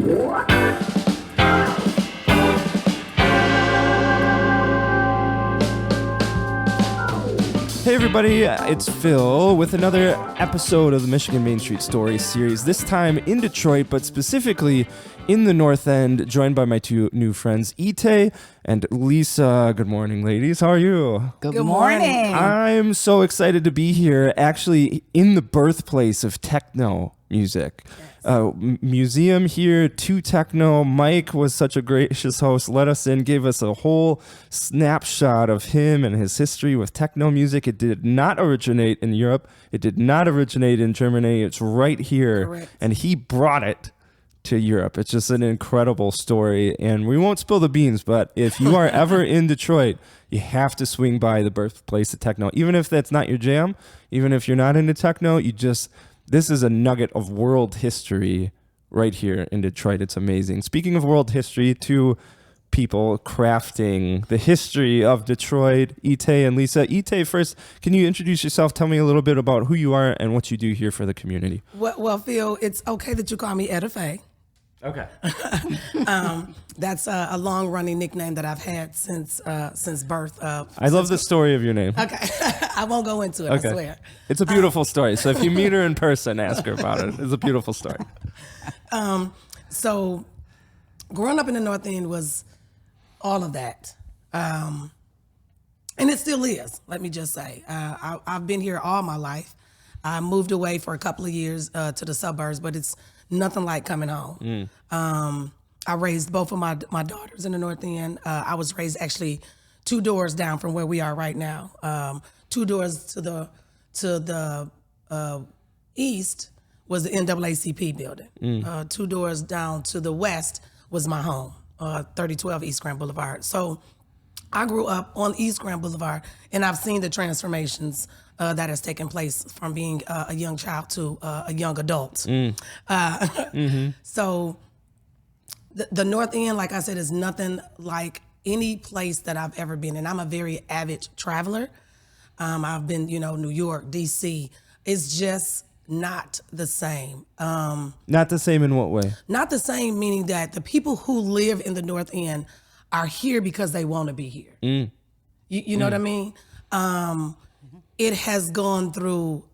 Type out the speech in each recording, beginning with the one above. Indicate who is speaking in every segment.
Speaker 1: Hey everybody, it's Phil with another episode of the Michigan Main Street Story series, this time in Detroit, but specifically in the North End, joined by my two new friends, Ite and Lisa. Good morning, ladies. How are you?
Speaker 2: Good morning.
Speaker 1: I'm so excited to be here, actually in the birthplace of techno music. Museum here to techno. Mike was such a gracious host, let us in, gave us a whole snapshot of him and his history with techno music. It did not originate in Europe. It did not originate in Germany. It's right here.
Speaker 2: Correct.
Speaker 1: And he brought it to Europe. It's just an incredible story, and we won't spill the beans, but if you are ever in Detroit, you have to swing by the birthplace of techno. Even if that's not your jam, even if you're not into techno, this is a nugget of world history right here in Detroit. It's amazing. Speaking of world history, two people crafting the history of Detroit, Ite and Lisa. Ite, first, can you introduce yourself? Tell me a little bit about who you are and what you do here for the community.
Speaker 2: Well, Phil, it's okay that you call me Etta Faye.
Speaker 1: Okay.
Speaker 2: That's a long-running nickname that I've had since birth.
Speaker 1: I love the story of your name.
Speaker 2: Okay, I won't go into it.
Speaker 1: Okay.
Speaker 2: I swear.
Speaker 1: It's a beautiful story. So if you meet her in person, ask her about it. It's a beautiful story.
Speaker 2: So, growing up in the North End was all of that, and it still is. Let me just say, I've been here all my life. I moved away for a couple of years to the suburbs, but it's nothing like coming home. I raised both of my daughters in the North End. I was raised actually 2 doors down from where we are right now. 2 doors to the east was the NAACP building. 2 doors down to the west was my home, 3012 East Grand Boulevard. So I grew up on East Grand Boulevard, and I've seen the transformations that has taken place from being a young child to a young adult. So the North End, like I said, is nothing like any place that I've ever been. And I'm a very avid traveler. I've been, New York, D.C. It's just not the same.
Speaker 1: Not the same in what way?
Speaker 2: Not the same, meaning that the people who live in the North End are here because they want to be here. You know what I mean? It has gone through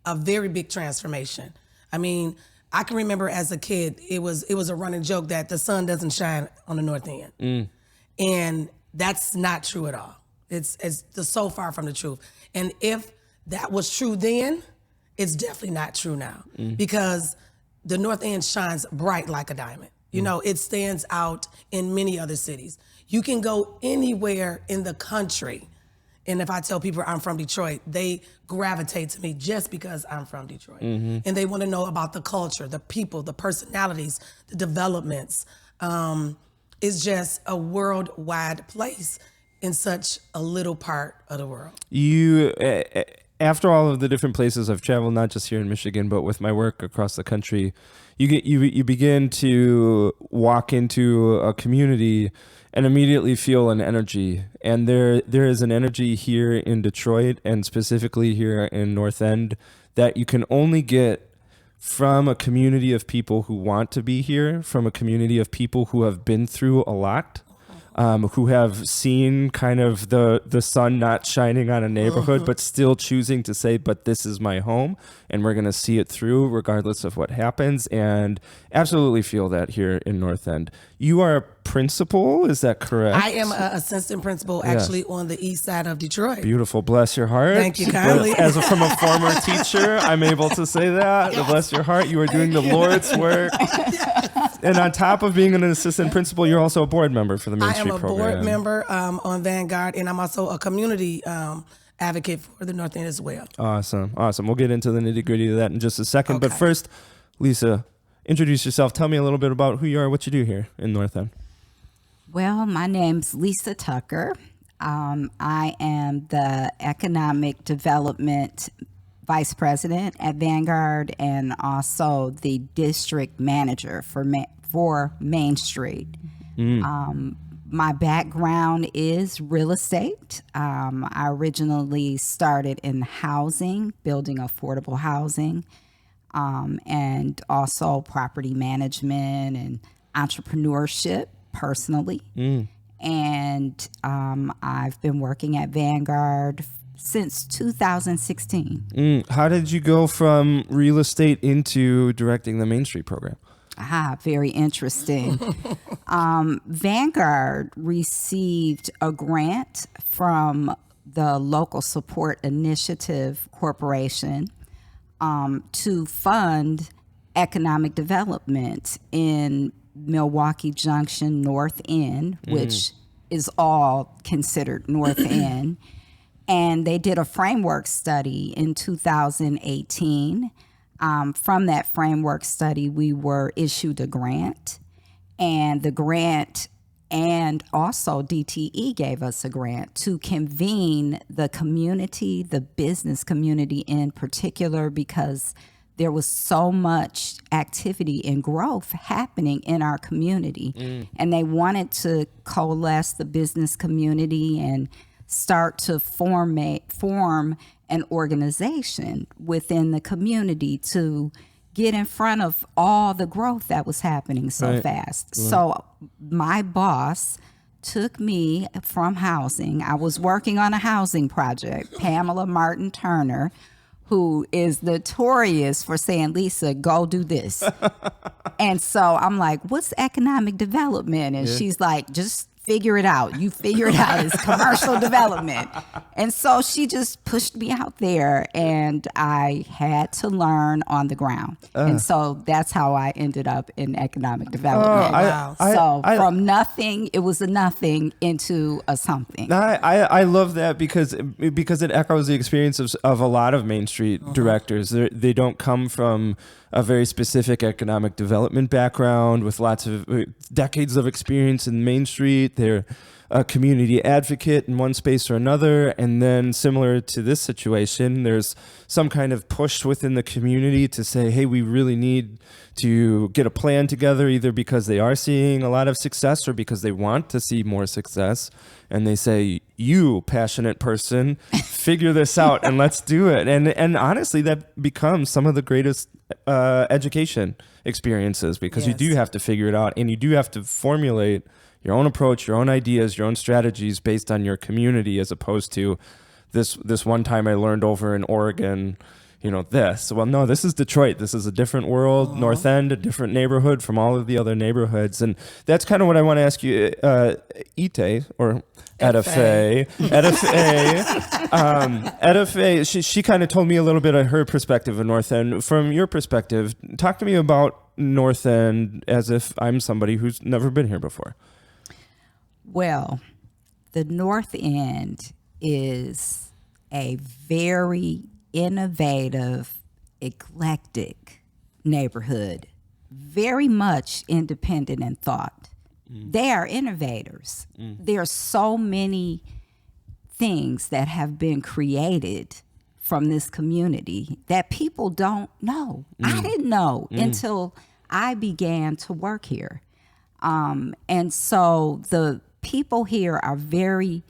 Speaker 2: a very big transformation. I mean, I can remember as a kid, it was a running joke that the sun doesn't shine on the North End. And that's not true at all. It's so far from the truth. And if that was true then, it's definitely not true now, because the North End shines bright like a diamond. It stands out in many other cities. You can go anywhere in the country, and if I tell people I'm from Detroit, they gravitate to me just because I'm from Detroit. And they want to know about the culture, the people, the personalities, the developments. It's just a worldwide place in such a little part of the world.
Speaker 1: You, after all of the different places I've traveled, not just here in Michigan, but with my work across the country, you begin to walk into a community and immediately feel an energy. And there is an energy here in Detroit, and specifically here in North End, that you can only get from a community of people who want to be here, from a community of people who have been through a lot, who have seen kind of the sun not shining on a neighborhood, but still choosing to say, but this is my home, and we're going to see it through regardless of what happens, and absolutely feel that here in North End. You are a principal, is that correct?
Speaker 2: I am an assistant principal actually on the east side of Detroit.
Speaker 1: Beautiful. Bless your heart.
Speaker 2: Thank you kindly.
Speaker 1: From a former teacher, I'm able to say that. Yes. Bless your heart. You are doing the Lord's work. And on top of being an assistant principal, you're also a board member for the Main Street program.
Speaker 2: I am a board member on Vanguard, and I'm also a community advocate for the North End as well.
Speaker 1: Awesome. We'll get into the nitty-gritty of that in just a second.
Speaker 2: Okay.
Speaker 1: But first, Lisa, introduce yourself. Tell me a little bit about who you are, what you do here in North End.
Speaker 3: Well, my name's Lisa Tucker. I am the Economic Development Vice President at Vanguard, and also the District Manager for Main Street. My background is real estate. I originally started in housing, building affordable housing, and also property management and entrepreneurship personally. And I've been working at Vanguard since 2016.
Speaker 1: How did you go from real estate into directing the Main Street program?
Speaker 3: Very interesting. Vanguard received a grant from the Local Support Initiative Corporation to fund economic development in Milwaukee Junction North End, which is all considered North End. And they did a framework study in 2018. From that framework study, we were issued a grant, and the grant and also DTE gave us a grant to convene the community, the business community in particular, because there was so much activity and growth happening in our community. And they wanted to coalesce the business community and start to form an organization within the community to get in front of all the growth that was happening so fast. So my boss took me from housing. I was working on a housing project. Pamela Martin Turner, who is notorious for saying, Lisa, go do this. And so I'm like, what's economic development? And she's like, just figure it out. You figure it out. It's commercial development. And so she just pushed me out there, and I had to learn on the ground. And so that's how I ended up in economic development. From nothing, it was a nothing into a something.
Speaker 1: I love that because it echoes the experience of a lot of Main Street directors. They don't come from a very specific economic development background with lots of decades of experience in Main Street. They're a community advocate in one space or another. And then similar to this situation, there's some kind of push within the community to say, hey, we really need to get a plan together, either because they are seeing a lot of success or because they want to see more success. And they say, you passionate person, figure this out and let's do it. And honestly, that becomes some of the greatest education experiences, because you do have to figure it out, and you do have to formulate your own approach, your own ideas, your own strategies based on your community, as opposed to this one time I learned over in Oregon, this. Well, no, this is Detroit. This is a different world. North End, a different neighborhood from all of the other neighborhoods. And that's kind of what I want to ask you, Ite, or Edafe. Edafe, she kind of told me a little bit of her perspective of North End. From your perspective, talk to me about North End as if I'm somebody who's never been here before.
Speaker 3: Well, the North End is a very innovative, eclectic neighborhood, very much independent in thought. They are innovators. There are so many things that have been created from this community that people don't know. I didn't know until I began to work here. And so the people here are very,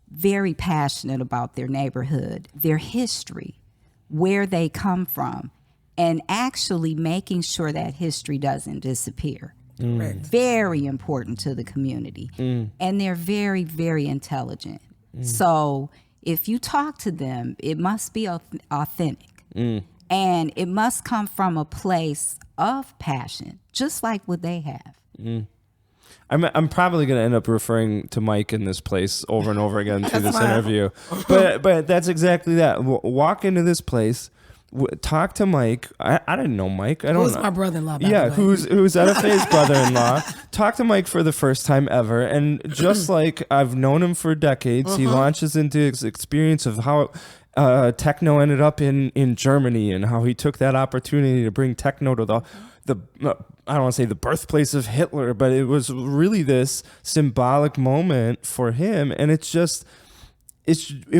Speaker 3: very passionate about their neighborhood, their history, where they come from, and actually making sure that history doesn't disappear. Very important to the community. And they're very, very intelligent. So if you talk to them, it must be authentic. And it must come from a place of passion, just like what they have.
Speaker 1: I'm probably going to end up referring to Mike in this place over and over again through this interview. But that's exactly that. Walk into this place, talk to Mike. I didn't know Mike.
Speaker 2: Who's my brother-in-law, by the way.
Speaker 1: who's Edafe's brother-in-law. Talk to Mike for the first time ever. And just like I've known him for decades, he launches into his experience of how techno ended up in Germany, and how he took that opportunity to bring techno to the I don't want to say the birthplace of Hitler, but it was really this symbolic moment for him. And it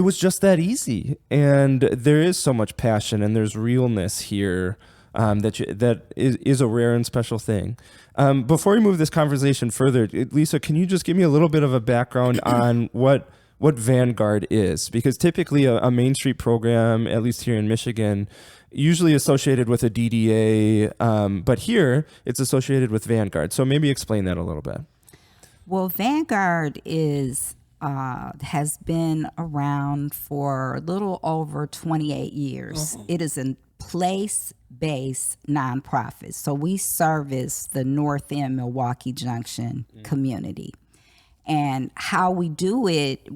Speaker 1: was just that easy. And there is so much passion, and there's realness here that is a rare and special thing. Before we move this conversation further, Lisa, can you just give me a little bit of a background on what Vanguard is? Because typically a Main Street program, at least here in Michigan, usually associated with a DDA, but here it's associated with Vanguard. So maybe explain that a little bit.
Speaker 3: Well, Vanguard has been around for a little over 28 years. It is a place-based nonprofit. So we service the North End Milwaukee Junction community. And how we do it,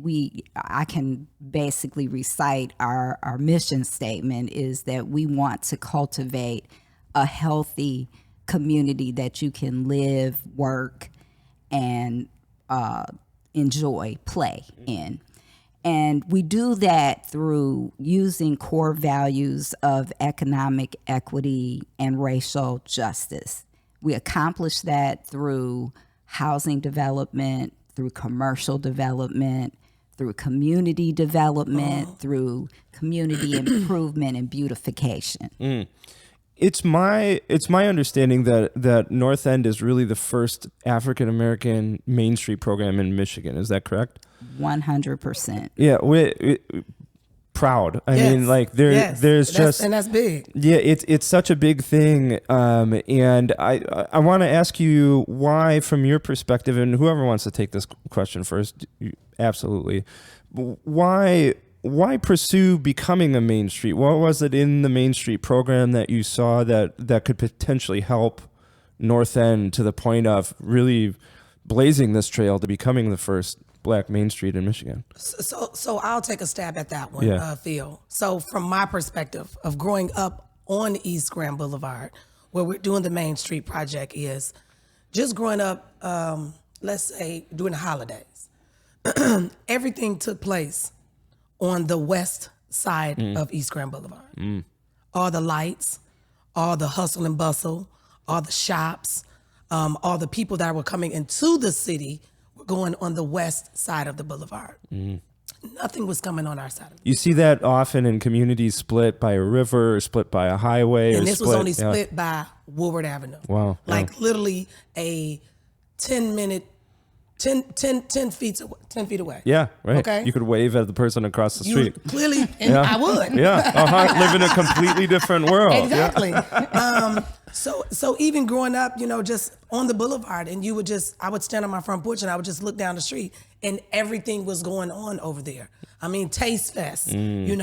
Speaker 3: I can basically recite our mission statement is that we want to cultivate a healthy community that you can live, work, and enjoy, play in. And we do that through using core values of economic equity and racial justice. We accomplish that through housing development, through commercial development, through community development, through community improvement and beautification.
Speaker 1: It's my understanding that North End is really the first African American Main Street program in Michigan. Is that correct?
Speaker 3: 100%.
Speaker 1: Yeah, we proud. I mean, like there's just
Speaker 2: and that's big.
Speaker 1: Yeah, it's such a big thing, and I want to ask you why, from your perspective, and whoever wants to take this question first, absolutely, why pursue becoming a Main Street? What was it in the Main Street program that you saw that could potentially help North End to the point of really blazing this trail to becoming the first Black Main Street in Michigan?
Speaker 2: So I'll take a stab at that one,
Speaker 1: Yeah.
Speaker 2: Phil. So from my perspective of growing up on East Grand Boulevard, where we're doing the Main Street project, is just growing up, let's say during the holidays, everything took place on the west side of East Grand Boulevard. All the lights, all the hustle and bustle, all the shops, all the people that were coming into the city were going on the west side of the boulevard. Nothing was coming on our side of the
Speaker 1: You see that often in communities split by a river or split by a highway.
Speaker 2: And
Speaker 1: or
Speaker 2: this was only split by Woodward Avenue.
Speaker 1: Wow.
Speaker 2: Like literally a 10 feet away.
Speaker 1: Yeah, right.
Speaker 2: Okay.
Speaker 1: You could wave at the person across the street.
Speaker 2: Clearly, and I would.
Speaker 1: Yeah, live in a completely different world.
Speaker 2: Exactly. So even growing up, just on the boulevard, and I would stand on my front porch and I would just look down the street, and everything was going on over there. I mean, Taste Fest, like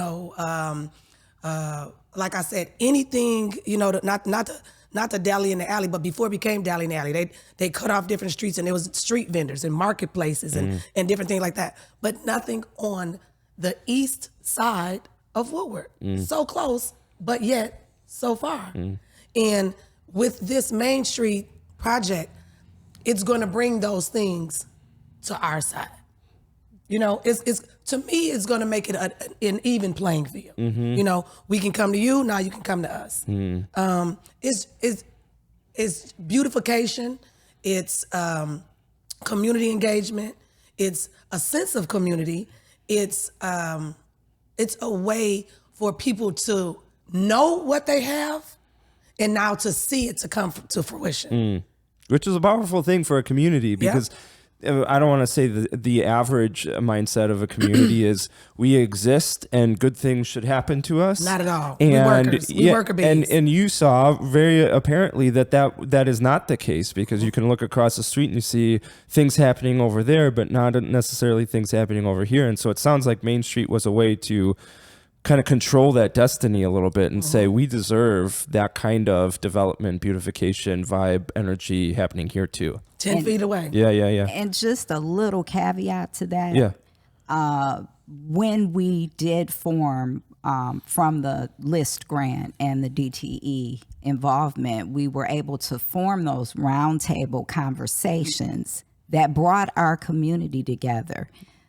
Speaker 2: I said, anything, not the deli in the alley, but before it became deli in the alley, they cut off different streets, and there was street vendors and marketplaces and different things like that, but nothing on the east side of Woodward. So close, but yet so far. And with this Main Street project, it's going to bring those things to our side. It's to me, it's going to make it an even playing field. We can come to you, now you can come to us. It's beautification, it's community engagement, it's a sense of community, it's a way for people to know what they have and now to see it to come to fruition.
Speaker 1: Which is a powerful thing for a community, because I don't want to say the average mindset of a community is we exist and good things should happen to us.
Speaker 2: Not at all.
Speaker 1: And
Speaker 2: we workers. We worker bees.
Speaker 1: And you saw very apparently that is not the case, because you can look across the street and you see things happening over there, but not necessarily things happening over here. And so it sounds like Main Street was a way to kind of control that destiny a little bit and say we deserve that kind of development, beautification, vibe, energy happening here too.
Speaker 2: 10 feet away.
Speaker 1: Yeah.
Speaker 3: And just a little caveat to that.
Speaker 1: Yeah.
Speaker 3: When we did form from the LIST grant and the DTE involvement, we were able to form those roundtable conversations that brought our community together,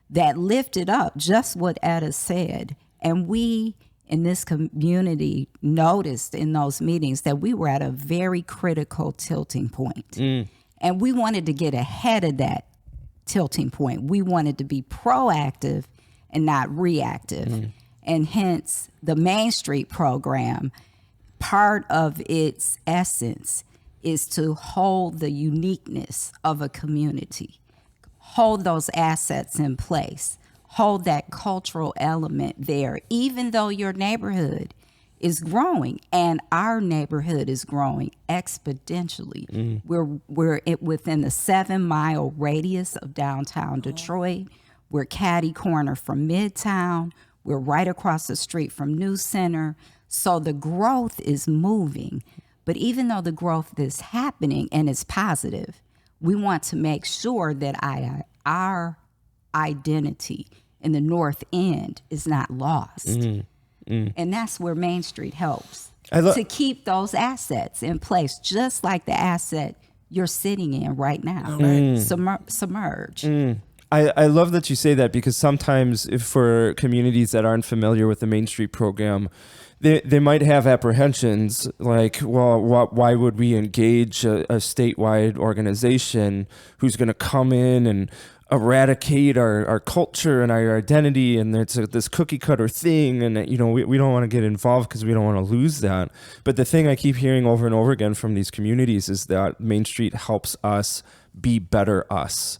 Speaker 3: that lifted up just what Etta said. And we in this community noticed in those meetings that we were at a very critical tilting point. And we wanted to get ahead of that tilting point. We wanted to be proactive and not reactive. And hence the Main Street program, part of its essence is to hold the uniqueness of a community, hold those assets in place, hold that cultural element there, even though your neighborhood is growing, and our neighborhood is growing exponentially. We're within the 7-mile radius of downtown Detroit. We're catty corner from Midtown. We're right across the street from New Center. So the growth is moving. But even though the growth is happening and it's positive, we want to make sure that our identity in the North End is not lost. And that's where Main Street helps to keep those assets in place, just like the asset you're sitting in right now, submerged.
Speaker 1: I love that you say that, because sometimes if for communities that aren't familiar with the Main Street program, they might have apprehensions like, well, why would we engage a statewide organization who's going to come in and eradicate our culture and our identity, and it's this cookie cutter thing, and we don't want to get involved because we don't want to lose that. But the thing I keep hearing over and over again from these communities is that Main Street helps us be better us.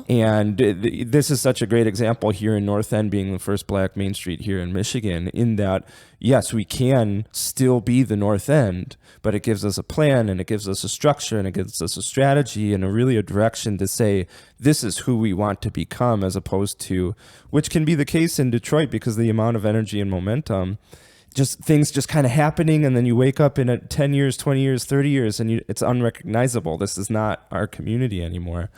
Speaker 1: And this is such a great example here in North End, being the first Black Main Street here in Michigan, in that, yes, we can still be the North End, but it gives us a plan, and it gives us a structure, and it gives us a strategy, and a direction to say, this is who we want to become, as opposed to, which can be the case in Detroit because of the amount of energy and momentum, just things just kind of happening, and then you wake up in 10 years, 20 years, 30 years, and it's unrecognizable. This is not our community anymore.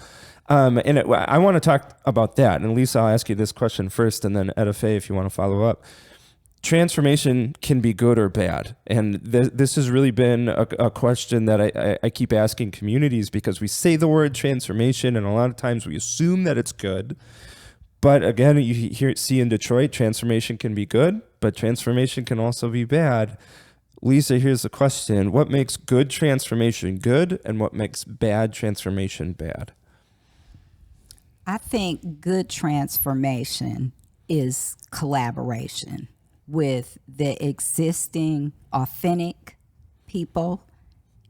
Speaker 1: I want to talk about that. And Lisa, I'll ask you this question first, and then Etta Faye, if you want to follow up. Transformation can be good or bad. And this has really been a question that I keep asking communities, because we say the word transformation, and a lot of times we assume that it's good. But again, you see in Detroit, transformation can be good, but transformation can also be bad. Lisa, here's the question. What makes good transformation good, and what makes bad transformation bad?
Speaker 3: I think good transformation is collaboration with the existing authentic people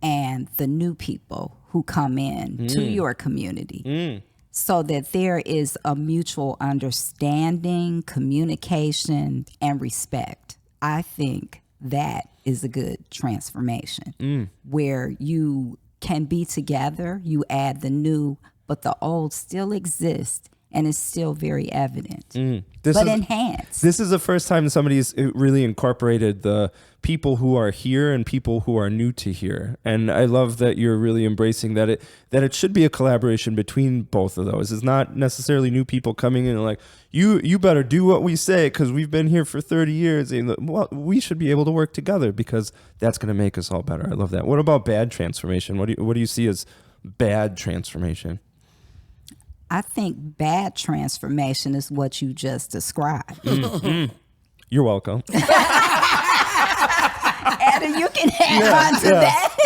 Speaker 3: and the new people who come in to your community. So that there is a mutual understanding, communication, and respect. I think that is a good transformation, where you can be together, you add the new, but the old still exists and is still very evident, but enhanced.
Speaker 1: This is the first time somebody's really incorporated the people who are here and people who are new to here. And I love that you're really embracing that it should be a collaboration between both of those. It's not necessarily new people coming in and like, you better do what we say because we've been here for 30 years. And, well, we should be able to work together because that's going to make us all better. I love that. What about bad transformation? What do you see as bad transformation?
Speaker 3: I think bad transformation is what you just described.
Speaker 1: You're welcome.
Speaker 3: Etta, you can add on to that.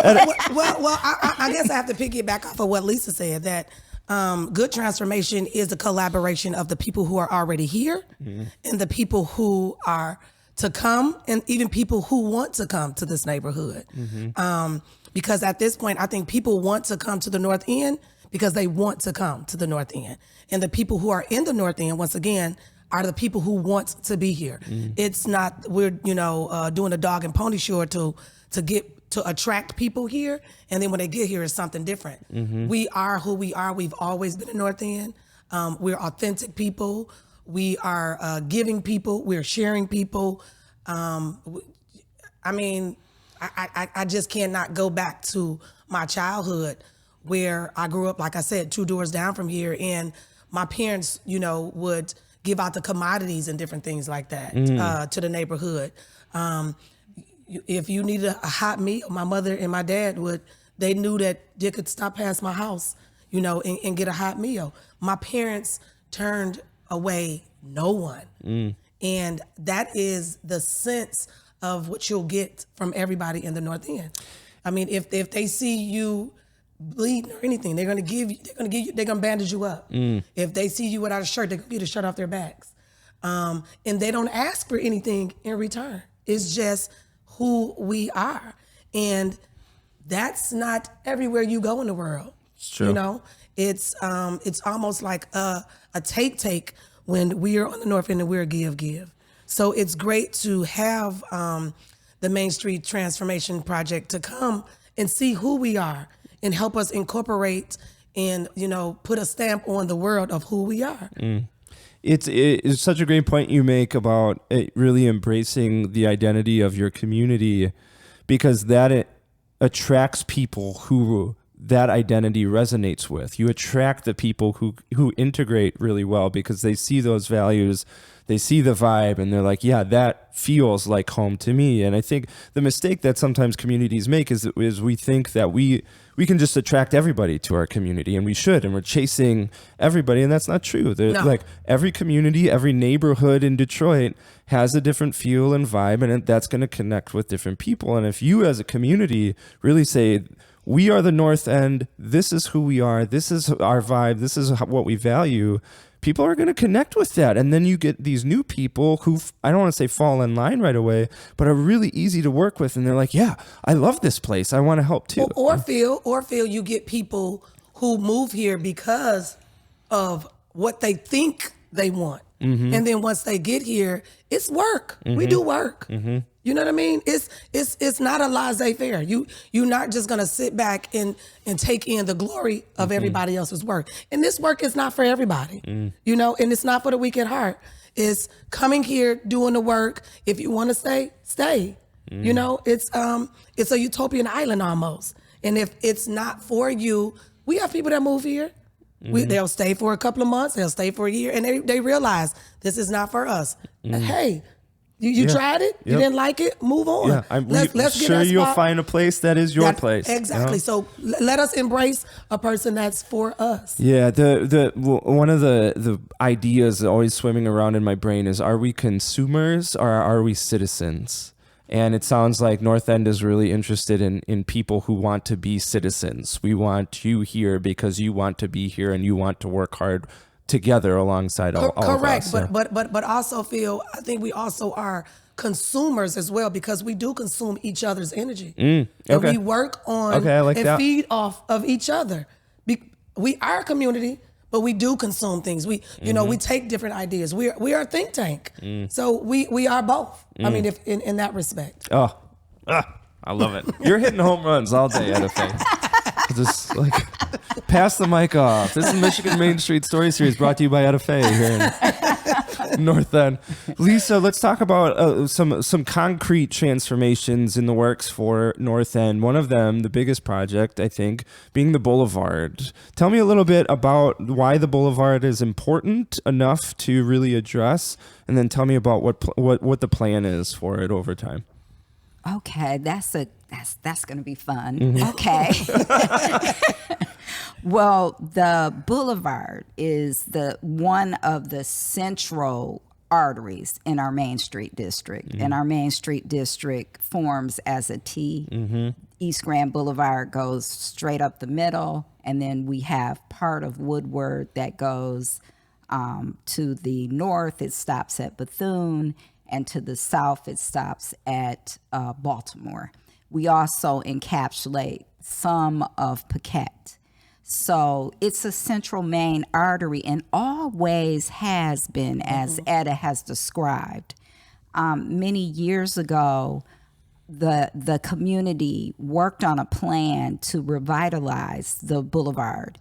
Speaker 2: Well, I guess I have to piggyback off of what Lisa said, that good transformation is a collaboration of the people who are already here and the people who are to come, and even people who want to come to this neighborhood. Because at this point, I think people want to come to the North End because they want to come to the North End. And the people who are in the North End, once again, are the people who want to be here. It's not, we're, doing a dog and pony show to attract people here. And then when they get here, it's something different. We are who we are. We've always been in North End. We're authentic people. We are giving people. We're sharing people. I just cannot go back to my childhood where I grew up, like I said, 2 doors down from here. And my parents, would give out the commodities and different things like that to the neighborhood. If you needed a hot meal, my mother and my dad they knew that they could stop past my house, and get a hot meal. My parents turned away no one. And that is the sense of what you'll get from everybody in the North End. I mean, if they see you bleeding or anything, they're gonna bandage you up. If they see you without a shirt, they're gonna get a shirt off their backs. And they don't ask for anything in return. It's just who we are. And that's not everywhere you go in the world.
Speaker 1: It's true.
Speaker 2: It's almost like a take when we are on the North End and we're a give. So it's great to have the Main Street Transformation Project to come and see who we are and help us incorporate and, put a stamp on the world of who we are.
Speaker 1: It's such a great point you make about really embracing the identity of your community, because that attracts people who that identity resonates with. You attract the people who integrate really well because they see those values, they see the vibe, and they're like, yeah, that feels like home to me. And I think the mistake that sometimes communities make is we think that we can just attract everybody to our community, and we should, and we're chasing everybody, and that's not true.
Speaker 2: No.
Speaker 1: Like every community, every neighborhood in Detroit has a different feel and vibe, and that's going to connect with different people. And if you as a community really say, we are the North End, this is who we are, this is our vibe, this is what we value, people are going to connect with that. And then you get these new people who, I don't want to say fall in line right away, but are really easy to work with. And they're like, yeah, I love this place, I want to help too.
Speaker 2: Or feel you get people who move here because of what they think they want. Mm-hmm. And then once they get here, it's work. Mm-hmm. We do work. Mm-hmm. You know what I mean? It's not a laissez-faire. You're not just gonna sit back and take in the glory of everybody else's work. And this work is not for everybody. And it's not for the weak at heart. It's coming here, doing the work. If you want to stay. It's a utopian island almost. And if it's not for you, we have people that move here. They'll stay for a couple of months, they'll stay for a year, and they realize this is not for us. Hey, you tried it, you didn't like it, move on.
Speaker 1: Yeah,
Speaker 2: let's
Speaker 1: sure
Speaker 2: get that
Speaker 1: you'll
Speaker 2: spot.
Speaker 1: find a place that is your place.
Speaker 2: Exactly. So let us embrace a person that's for us.
Speaker 1: Yeah, one of the ideas always swimming around in my brain is, are we consumers or are we citizens? And it sounds like North End is really interested in people who want to be citizens. We want you here because you want to be here and you want to work hard together alongside all of us.
Speaker 2: Correct, but also I think we also are consumers as well, because we do consume each other's energy.
Speaker 1: Okay.
Speaker 2: And we work on
Speaker 1: I like
Speaker 2: and
Speaker 1: that.
Speaker 2: feed off of each other. We are a community, but we do consume things. We take different ideas. We are a think tank. So we are both. I mean, if in that respect.
Speaker 1: Oh, I love it. You're hitting home runs all day, Edife. Just like pass the mic off. This is Michigan Main Street Story Series, brought to you by Edife here in North End. Lisa, let's talk about some concrete transformations in the works for North End. One of them, the biggest project, I think, being the Boulevard. Tell me a little bit about why the Boulevard is important enough to really address, and then tell me about what the plan is for it over time.
Speaker 3: Okay, that's going to be fun. Mm-hmm. Okay. Well, the Boulevard is one of the central arteries in our Main Street district. Mm-hmm. And our Main Street district forms as a T. Mm-hmm. East Grand Boulevard goes straight up the middle, and then we have part of Woodward that goes to the north. It stops at Bethune, and to the south, it stops at Baltimore. We also encapsulate some of Paquette. So it's a central main artery and always has been, as Etta has described. Many years ago, the community worked on a plan to revitalize the boulevard.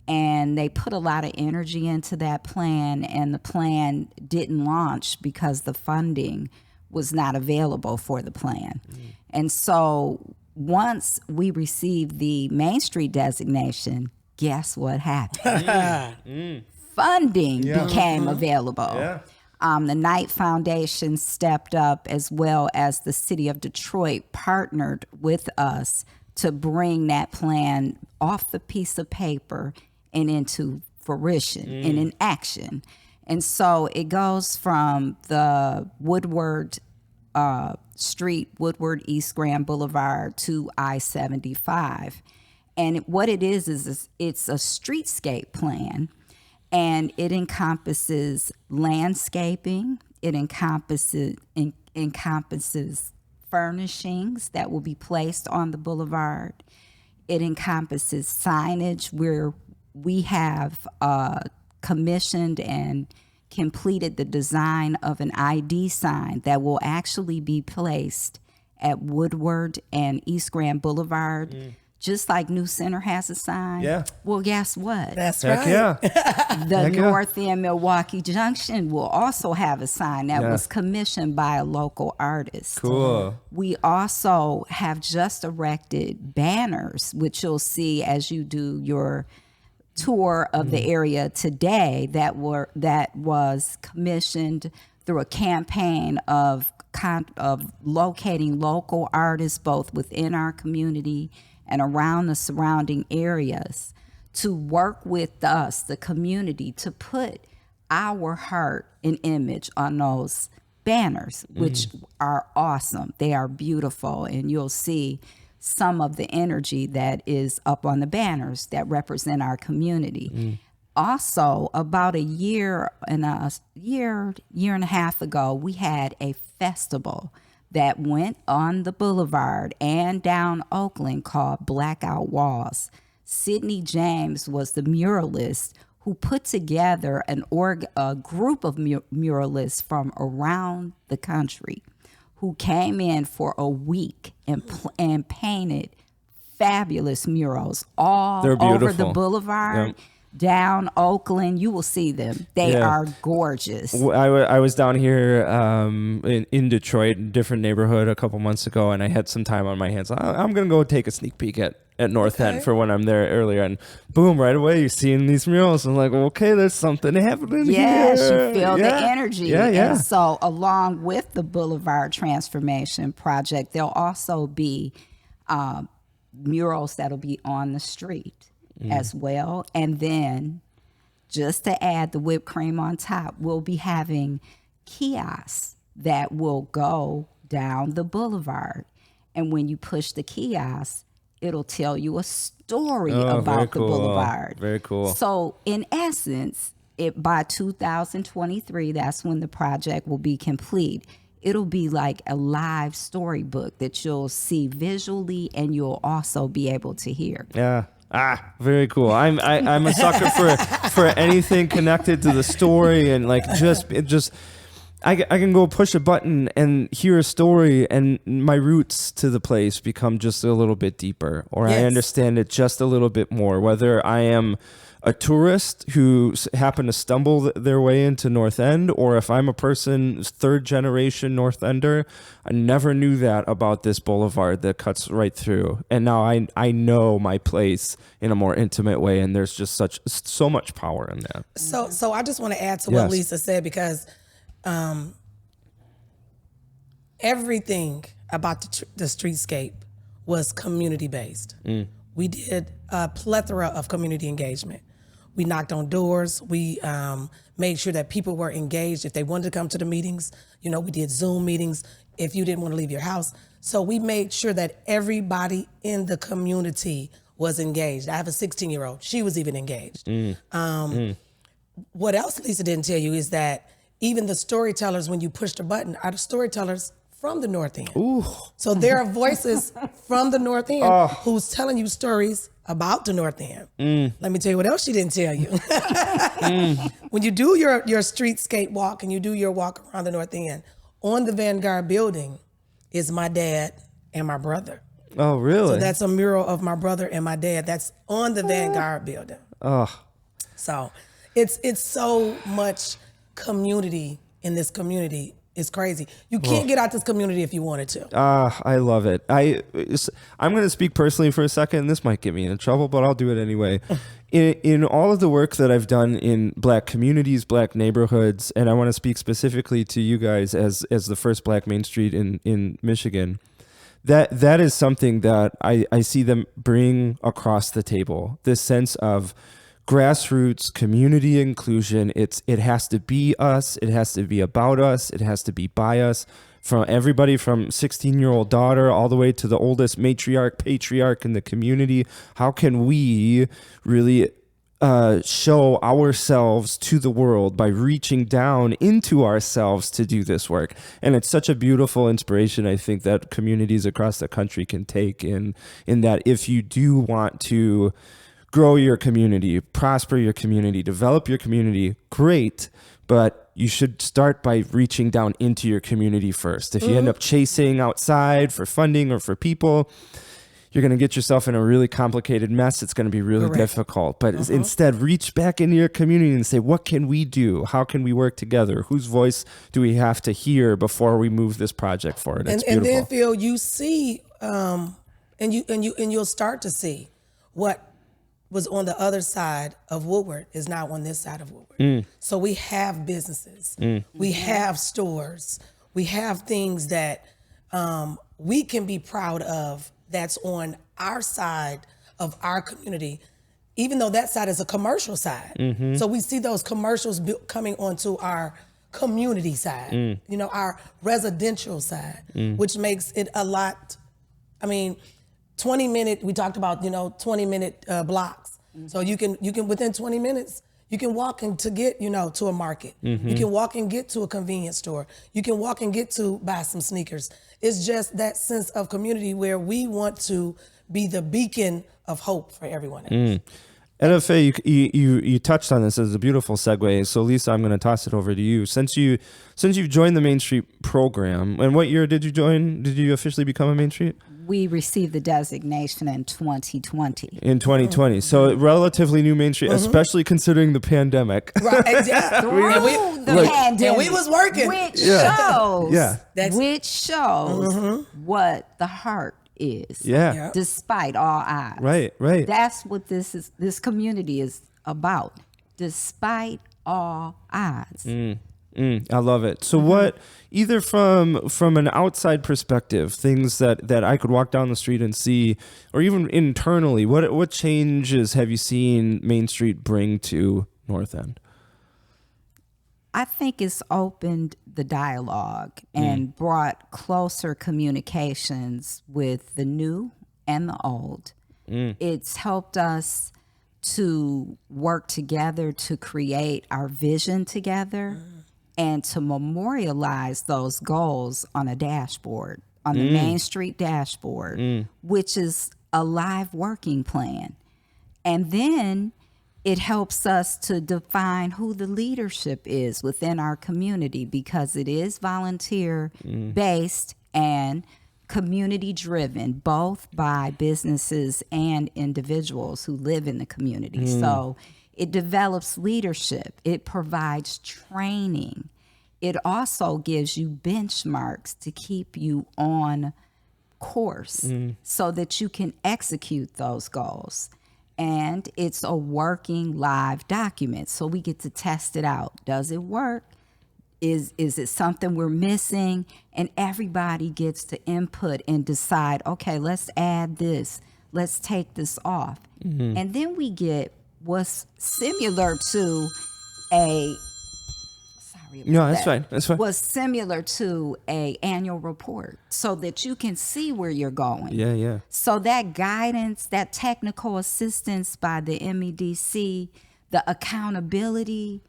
Speaker 3: And they put a lot of energy into that plan, and the plan didn't launch because the funding was not available for the plan. And so once we received the Main Street designation, guess what happened? Funding became available. Yeah. The Knight Foundation stepped up, as well as the city of Detroit partnered with us to bring that plan off the piece of paper and into fruition and in action. And so it goes from the Woodward Street, Woodward East Grand Boulevard to I-75. And what it is it's a streetscape plan, and it encompasses landscaping, it encompasses furnishings that will be placed on the boulevard. It encompasses signage where we have commissioned and completed the design of an ID sign that will actually be placed at Woodward and East Grand Boulevard. Just like New Center has a sign.
Speaker 1: Yeah.
Speaker 3: Well, guess what?
Speaker 2: That's
Speaker 1: Heck
Speaker 2: right.
Speaker 1: yeah.
Speaker 3: The
Speaker 1: Heck yeah.
Speaker 3: North End Milwaukee Junction will also have a sign that
Speaker 1: Yeah.
Speaker 3: was commissioned by a local artist.
Speaker 1: Cool.
Speaker 3: We also have just erected banners, which you'll see as you do your tour of the area today, that was commissioned through a campaign of locating local artists both within our community and around the surrounding areas to work with us, the community, to put our heart and image on those banners, which are awesome. They are beautiful, and you'll see some of the energy that is up on the banners that represent our community. Also, about a year and a half ago, we had a festival that went on the boulevard and down Oakland called Blackout Walls. Sidney James was the muralist who put together a group of muralists from around the country who came in for a week and painted fabulous murals all
Speaker 1: They're
Speaker 3: over the
Speaker 1: beautiful.
Speaker 3: boulevard.
Speaker 1: Yep.
Speaker 3: Down Oakland, you will see them. They
Speaker 1: Yeah.
Speaker 3: are gorgeous.
Speaker 1: I was down here in Detroit, different neighborhood, a couple months ago, and I had some time on my hands. I'm going to go take a sneak peek at North End for when I'm there earlier. And boom, right away, you're seeing these murals. I'm like, okay, there's something happening
Speaker 3: Yes,
Speaker 1: here.
Speaker 3: you feel the
Speaker 1: Yeah.
Speaker 3: energy.
Speaker 1: Yeah, yeah.
Speaker 3: And so, along with the Boulevard Transformation Project, there'll also be murals that'll be on the street as well. And then, just to add the whipped cream on top, we'll be having kiosks that will go down the boulevard. And when you push the kiosk, it'll tell you a story
Speaker 1: Oh, very
Speaker 3: about the
Speaker 1: cool.
Speaker 3: boulevard.
Speaker 1: Very cool.
Speaker 3: So, in essence, by 2023, that's when the project will be complete. It'll be like a live storybook that you'll see visually, and you'll also be able to hear.
Speaker 1: Yeah. Very cool. I'm a sucker for anything connected to the story, and like I can go push a button and hear a story, and my roots to the place become just a little bit deeper, or I
Speaker 2: Yes.
Speaker 1: understand it just a little bit more. Whether I am a tourist who happened to stumble their way into North End, or if I'm a person, third generation North Ender, I never knew that about this boulevard that cuts right through. And now I know my place in a more intimate way, and there's just so much power in that.
Speaker 2: So I just want to add to
Speaker 1: Yes.
Speaker 2: what Lisa said, because everything about the streetscape was community based. We did a plethora of community engagement. We knocked on doors. We made sure that people were engaged if they wanted to come to the meetings. You know, we did Zoom meetings if you didn't want to leave your house. So we made sure that everybody in the community was engaged. I have a 16-year-old. She was even engaged. What else Lisa didn't tell you is that even the storytellers, when you push the button, are the storytellers from the North End. So there are voices from the North End who's telling you stories about the North End. Let me tell you what else she didn't tell you. When you do your streetscape walk and you do your walk around the North End, on the Vanguard building is my dad and my brother.
Speaker 1: Oh, really?
Speaker 2: So that's a mural of my brother and my dad. That's on the Vanguard building. So it's so much community in this community. It's crazy. You can't get out this community if you wanted to.
Speaker 1: I love it. I'm going to speak personally for a second. This might get me in trouble, but I'll do it anyway. In all of the work that I've done in Black communities, Black neighborhoods, and I want to speak specifically to you guys as the first Black Main Street in Michigan, that is something that I see them bring across the table. This sense of grassroots community inclusion. It has to be us. It has to be about us. It has to be by us. From everybody from 16-year-old daughter all the way to the oldest matriarch, patriarch in the community. How can we really show ourselves to the world by reaching down into ourselves to do this work? And it's such a beautiful inspiration, I think, that communities across the country can take in that if you do want to grow your community, prosper your community, develop your community, great. But you should start by reaching down into your community first. If you end up chasing outside for funding or for people, you're going to get yourself in a really complicated mess. It's going to be really difficult. But instead, reach back into your community and say, what can we do? How can we work together? Whose voice do we have to hear before we move this project forward? It's beautiful.
Speaker 2: And then, Phil, you see, and you'll start to see what was on the other side of Woodward is now on this side of Woodward. So we have businesses, we have stores, we have things that we can be proud of that's on our side of our community, even though that side is a commercial side. So we see those commercials coming onto our community side, our residential side, which makes it a lot, 20-minute, we talked about, 20-minute blocks. So you can within 20 minutes, you can walk to get, to a market. You can walk and get to a convenience store. You can walk and get to buy some sneakers. It's just that sense of community where we want to be the beacon of hope for everyone else.
Speaker 1: NFA, you touched on this as a beautiful segue. So Lisa, I'm going to toss it over to you. Since you've joined the Main Street program, and what year did you join? Did you officially become a Main Street?
Speaker 3: We received the designation in 2020.
Speaker 1: In 2020. So relatively new Main Street, especially considering the pandemic.
Speaker 2: Right, yeah.
Speaker 3: Through the pandemic.
Speaker 2: And we was working.
Speaker 3: Which shows what the heart is.
Speaker 1: Yeah.
Speaker 3: Despite all odds.
Speaker 1: Right.
Speaker 3: That's what this community is about. Despite all odds.
Speaker 1: I love it. So what, either from an outside perspective, things that I could walk down the street and see, or even internally, what changes have you seen Main Street bring to North End?
Speaker 3: I think it's opened the dialogue and brought closer communications with the new and the old. It's helped us to work together to create our vision together and to memorialize those goals on a dashboard, on the Main Street dashboard, which is a live working plan. And then it helps us to define who the leadership is within our community, because it is volunteer based and community driven, both by businesses and individuals who live in the community. So it develops leadership. It provides training. It also gives you benchmarks to keep you on course so that you can execute those goals. And it's a working live document, so we get to test it out. Does it work? Is it something we're missing? And everybody gets to input and decide, okay, let's add this. Let's take this off. And then we get what's similar to a
Speaker 1: That's fine.
Speaker 3: was similar to a annual report, so that you can see where you're going.
Speaker 1: Yeah.
Speaker 3: So that guidance, that technical assistance by the MEDC, the accountability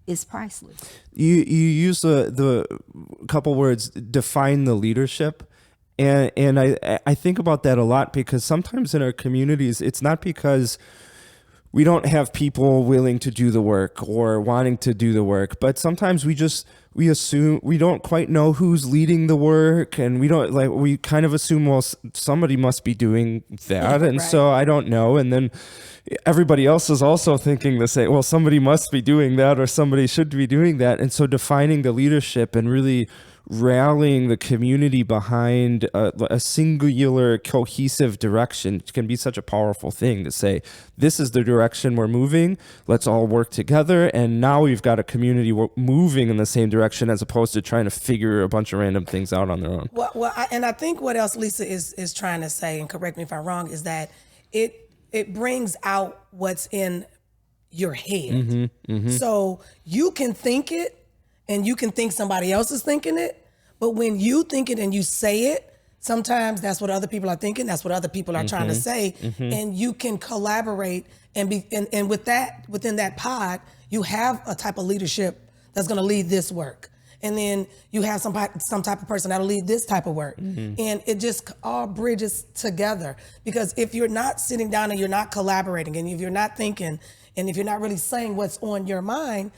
Speaker 3: is priceless.
Speaker 1: You use the couple words, define the leadership. And I think about that a lot, because sometimes in our communities, it's not because we don't have people willing to do the work or wanting to do the work, but sometimes we assume we don't quite know who's leading the work, and we kind of assume, well, somebody must be doing that, and so I don't know. And then everybody else is also thinking the same, well, somebody must be doing that, or somebody should be doing that. And so defining the leadership and really rallying the community behind a singular cohesive direction can be such a powerful thing, to say, this is the direction we're moving, let's all work together. And now we've got a community moving in the same direction, as opposed to trying to figure a bunch of random things out on their own.
Speaker 2: I think what else Lisa is trying to say, and correct me if I'm wrong, is that it brings out what's in your head. So you can think it, and you can think somebody else is thinking it, but when you think it and you say it, sometimes that's what other people are thinking, that's what other people are trying to say, and you can collaborate and with that, within that pod, you have a type of leadership that's going to lead this work. And then you have some type of person that'll lead this type of work. And it just all bridges together. Because if you're not sitting down and you're not collaborating, and if you're not thinking, and if you're not really saying what's on your mind,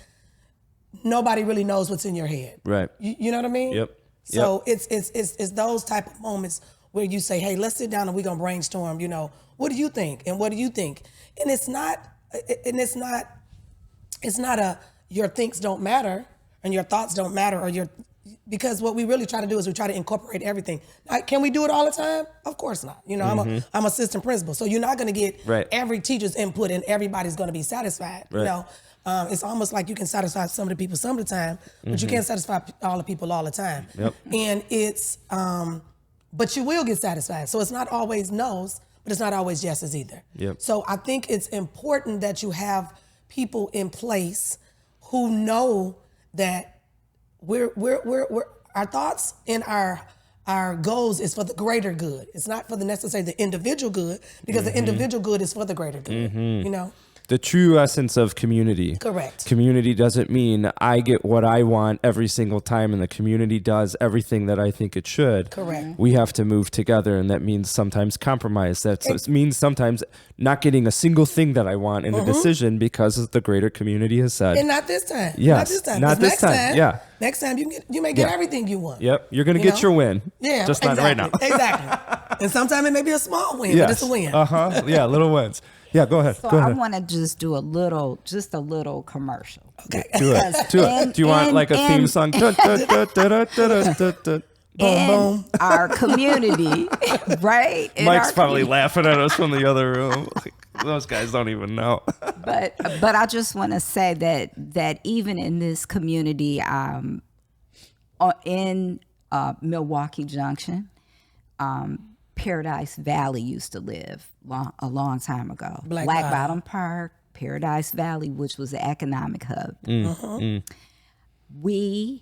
Speaker 2: nobody really knows what's in your head.
Speaker 1: Right.
Speaker 2: You know what I mean?
Speaker 1: Yep.
Speaker 2: So it's those type of moments where you say, hey, let's sit down and we're gonna brainstorm, what do you think? And what do you think? And it's not your thinks don't matter and your thoughts don't matter because what we really try to do is we try to incorporate everything. Can we do it all the time? Of course not. I'm assistant principal, so you're not going to get every teacher's input and everybody's going to be satisfied.
Speaker 1: Right.
Speaker 2: It's almost like you can satisfy some of the people some of the time, but you can't satisfy all the people all the time.
Speaker 1: Yep.
Speaker 2: And it's, but you will get satisfied. So it's not always no's, but it's not always yeses either.
Speaker 1: Yep.
Speaker 2: So I think it's important that you have people in place who know that we're our thoughts and our goals is for the greater good. It's not for necessarily the individual good, because the individual good is for the greater good.
Speaker 1: The true essence of community.
Speaker 2: Correct.
Speaker 1: Community doesn't mean I get what I want every single time and the community does everything that I think it should.
Speaker 2: Correct.
Speaker 1: We have to move together, and that means sometimes compromise. That means sometimes not getting a single thing that I want in a decision because the greater community has said.
Speaker 2: And not this time.
Speaker 1: Yes.
Speaker 2: Not this time.
Speaker 1: Not
Speaker 2: 'Cause
Speaker 1: this time. Yeah.
Speaker 2: Next time you may get everything you want.
Speaker 1: Yep. You're going to get your win.
Speaker 2: Yeah.
Speaker 1: Just not right now.
Speaker 2: Exactly. And sometimes it may be a small win, but it's a win.
Speaker 1: Yeah. Little wins. Yeah, go ahead.
Speaker 3: So
Speaker 1: go ahead.
Speaker 3: I want to just do a little commercial.
Speaker 2: Okay.
Speaker 1: Do it. Do you want like a theme song?
Speaker 3: In our community, right? In
Speaker 1: Mike's
Speaker 3: our
Speaker 1: probably
Speaker 3: community.
Speaker 1: laughing at us from the other room. Those guys don't even know.
Speaker 3: But I just want to say that even in this community, in Milwaukee Junction, Paradise Valley used to live a long time ago.
Speaker 2: Black
Speaker 3: Bottom Park, Paradise Valley, which was the economic hub. We,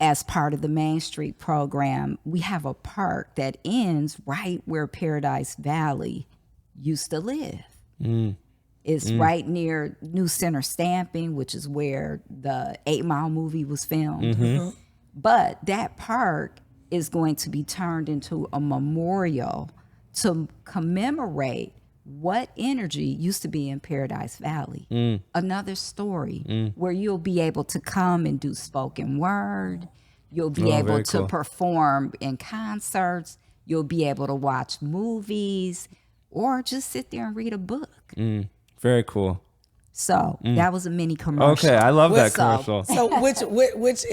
Speaker 3: as part of the Main Street program, we have a park that ends right where Paradise Valley used to live. It's right near New Center Stamping, which is where the 8 Mile movie was filmed. But that park is going to be turned into a memorial to commemorate what energy used to be in Paradise Valley. Another story where you'll be able to come and do spoken word. You'll be able to perform in concerts. You'll be able to watch movies or just sit there and read a book.
Speaker 1: Very cool.
Speaker 3: So that was a mini commercial.
Speaker 1: Okay, I love that commercial.
Speaker 2: So which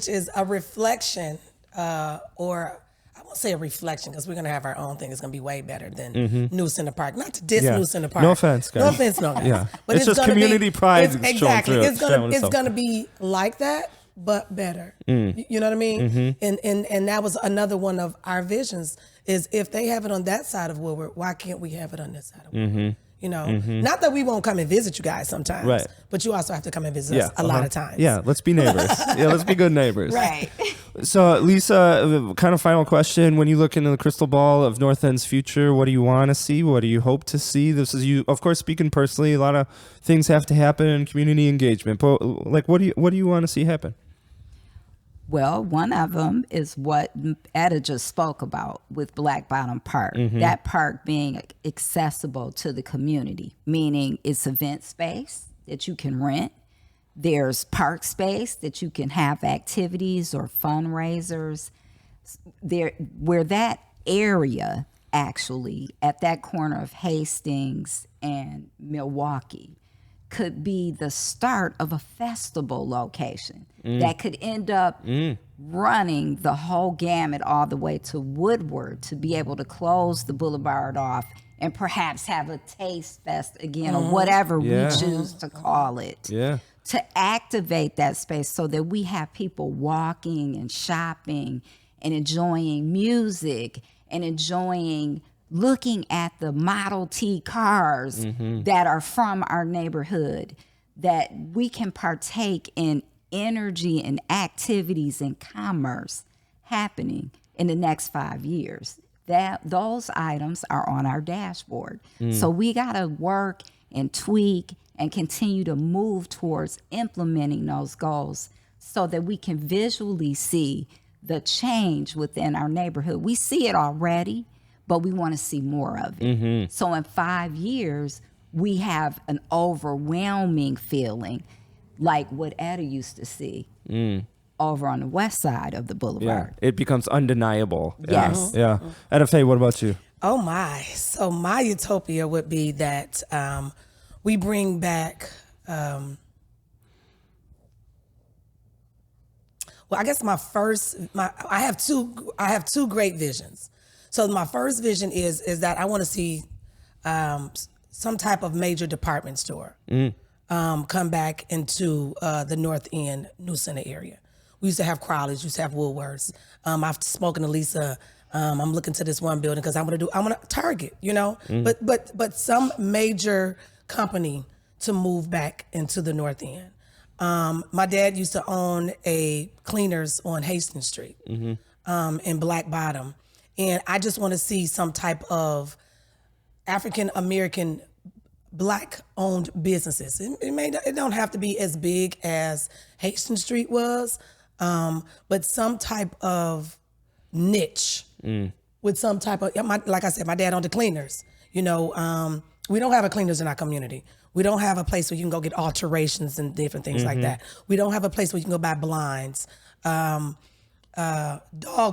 Speaker 2: is a reflection, or I won't say a reflection because we're gonna have our own thing. It's gonna be way better than New Center Park. Not to diss New Center Park.
Speaker 1: No offense, guys.
Speaker 2: No offense, no guys.
Speaker 1: Yeah.
Speaker 2: But
Speaker 1: It's just
Speaker 2: gonna
Speaker 1: community pride showing
Speaker 2: Exactly.
Speaker 1: through.
Speaker 2: It's gonna be like that, but better. You know what I mean? And that was another one of our visions. Is if they have it on that side of Woodward, why can't we have it on this side of Woodward? Not that we won't come and visit you guys sometimes,
Speaker 1: Right.
Speaker 2: but you also have to come and visit us a lot of times.
Speaker 1: Yeah, let's be neighbors. Let's be good neighbors.
Speaker 3: Right.
Speaker 1: So, Lisa, kind of final question. When you look into the crystal ball of North End's future, what do you want to see? What do you hope to see? This is you, of course, speaking personally. A lot of things have to happen in community engagement. But, like, what do you want to see happen?
Speaker 3: Well, one of them is what Etta just spoke about with Black Bottom Park. That park being accessible to the community, meaning it's event space that you can rent. There's park space that you can have activities or fundraisers. There, where that area actually at that corner of Hastings and Milwaukee could be the start of a festival location that could end up running the whole gamut all the way to Woodward to be able to close the boulevard off and perhaps have a taste fest again or whatever we choose to call it.
Speaker 1: Yeah.
Speaker 3: To activate that space so that we have people walking and shopping and enjoying music and enjoying looking at the Model T cars that are from our neighborhood, that we can partake in energy and activities and commerce happening in the next 5 years. That those items are on our dashboard. So we got to work and tweak and continue to move towards implementing those goals so that we can visually see the change within our neighborhood. We see it already, but we want to see more of it. So in 5 years, we have an overwhelming feeling like what Etta used to see over on the west side of the
Speaker 1: Yeah,
Speaker 3: boulevard.
Speaker 1: it becomes undeniable.
Speaker 3: Yes.
Speaker 1: Yeah. Etta Faye, what about you?
Speaker 2: Oh my! So my utopia would be that we bring back. Well, I guess I have two great visions. So my first vision is that I want to see some type of major department store come back into the North End New Center area. We used to have Crowley's, used to have Woolworths. I've spoken to Lisa. I'm looking to this one building because I want to Target, but some major company to move back into the North End. My dad used to own a cleaners on Hastings Street in Black Bottom. And I just want to see some type of African American Black owned businesses. It don't have to be as big as Hastings Street was, but some type of niche with some type of, like I said, my dad owned the cleaners. We don't have a cleaners in our community. We don't have a place where you can go get alterations and different things like that. We don't have a place where you can go buy blinds, dog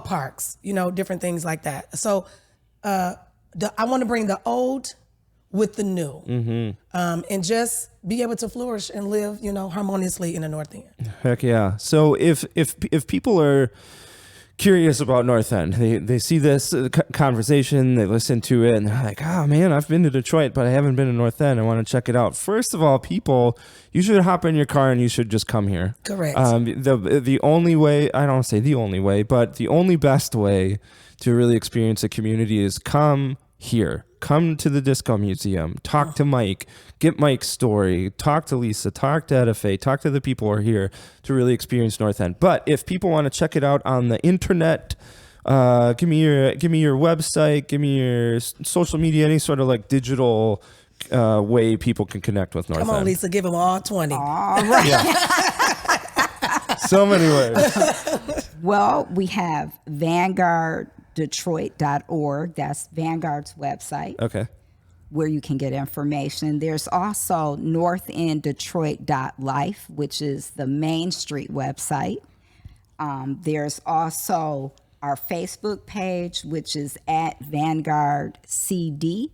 Speaker 2: parks, different things like that. So I want to bring the old with the new, and just be able to flourish and live, harmoniously in the North End.
Speaker 1: Heck yeah. So if people are curious about North End, they see this conversation, they listen to it, and they're like, oh man, I've been to Detroit, but I haven't been to North End. I want to check it out. First of all, people, you should hop in your car and you should just come here.
Speaker 2: Correct.
Speaker 1: The only way, I don't want to say the only way, but the only best way to really experience a community is come here. Come to the Disco Museum, talk to Mike, get Mike's story, talk to Lisa, talk to Etta Faye, talk to the people who are here to really experience North End. But if people want to check it out on the internet, give me your website, give me your social media, any sort of like digital way people can connect with North End.
Speaker 2: Come on, Lisa, give them all 20.
Speaker 3: All right.
Speaker 1: Yeah. So many ways.
Speaker 3: Well, we have VanguardDetroit.org. That's Vanguard's website.
Speaker 1: Okay.
Speaker 3: Where you can get information. There's also NorthendDetroit.life, which is the Main Street website. There's also our Facebook page, which is at Vanguard CD.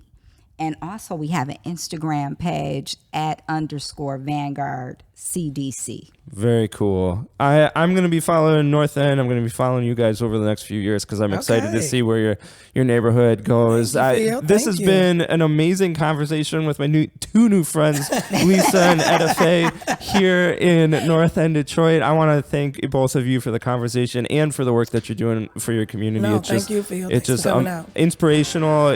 Speaker 3: And also we have an Instagram page at _Vanguard CDC.
Speaker 1: Very cool. I'm going to be following North End. I'm going to be following you guys over the next few years because I'm excited to see where your neighborhood goes. This has been an amazing conversation with my two new friends, Lisa and Etta Faye, here in North End, Detroit. I want to thank both of you for the conversation and for the work that you're doing for your community.
Speaker 2: Thank you, Phil.
Speaker 1: It's just
Speaker 2: coming out.
Speaker 1: Inspirational,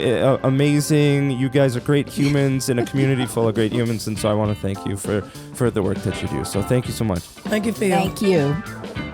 Speaker 1: amazing. You guys are great humans in a community full of great humans, and so I want to thank you for the work that you do. So thank you so much.
Speaker 2: Thank you, Phil.
Speaker 3: Thank you.